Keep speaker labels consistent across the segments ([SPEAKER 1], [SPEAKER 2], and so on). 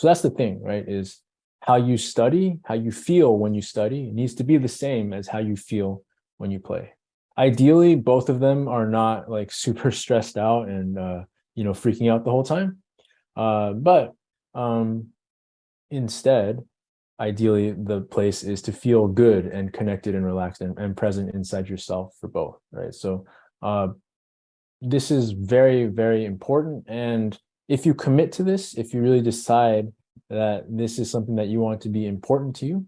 [SPEAKER 1] So that's the thing, right? Is how you study, how you feel when you study, it needs to be the same as how you feel when you play. Ideally, both of them are not like super stressed out and freaking out the whole time. But instead, ideally, the place is to feel good and connected and relaxed and present inside yourself for both, right? So this is very, very important. And if you commit to this, if you really decide that this is something that you want to be important to you,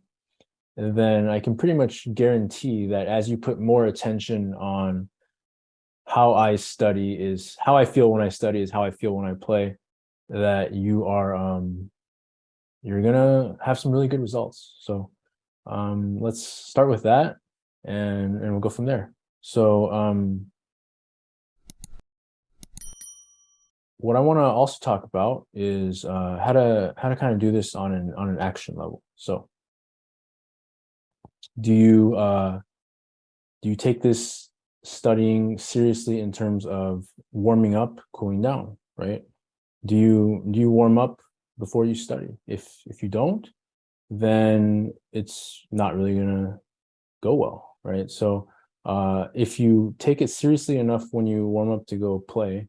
[SPEAKER 1] then I can pretty much guarantee that as you put more attention on how I study is how I feel when I study is how I feel when I play, that you're gonna have some really good results. So let's start with that and we'll go from there. So what I want to also talk about is how to kind of do this on an action level. So do you take this studying seriously in terms of warming up, cooling down, right? Do you warm up before you study? If you don't, then it's not really gonna go well, right? So if you take it seriously enough when you warm up to go play,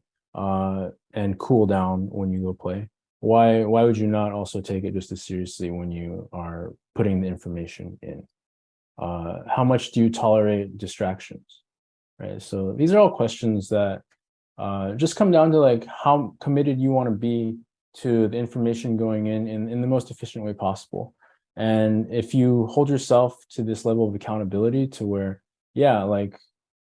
[SPEAKER 1] and cool down when you go play, why would you not also take it just as seriously when you are putting the information in? How much do you tolerate distractions, right? So these are all questions that just come down to like how committed you want to be to the information going in the most efficient way possible. And if you hold yourself to this level of accountability to where, yeah, like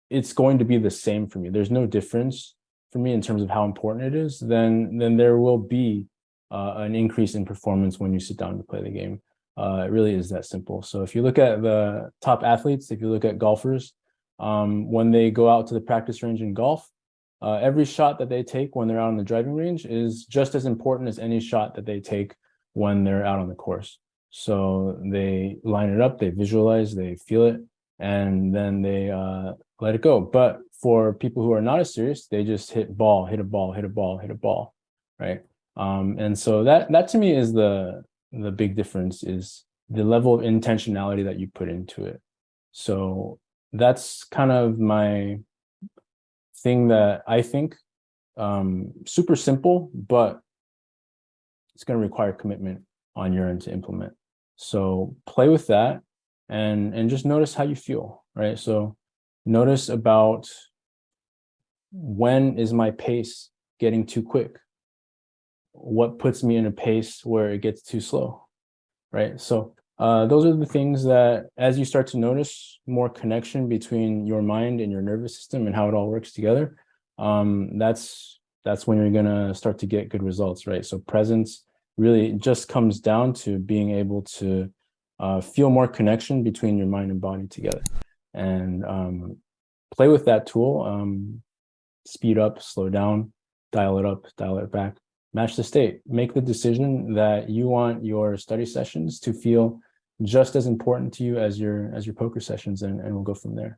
[SPEAKER 1] it's going to be the same for me, there's no difference for me in terms of how important it is, then there will be an increase in performance when you sit down to play the game. It really is that simple. So if you look at the top athletes, if you look at golfers, when they go out to the practice range in golf, every shot that they take when they're out on the driving range is just as important as any shot that they take when they're out on the course. So they line it up, they visualize, they feel it, and then they let it go. But for people who are not as serious, they just hit a ball, hit a ball, right? And so that to me is the big difference, is the level of intentionality that you put into it. So that's kind of my thing that I think, super simple, but it's going to require commitment on your end to implement. So play with that and just notice how you feel, right? So notice about, when is my pace getting too quick? What puts me in a pace where it gets too slow, right? So those are the things that, as you start to notice more connection between your mind and your nervous system and how it all works together, that's when you're gonna start to get good results, right? So presence really just comes down to being able to feel more connection between your mind and body together, and play with that tool. Speed up, slow down, dial it up, dial it back, match the state. Make the decision that you want your study sessions to feel just as important to you as your poker sessions, and we'll go from there.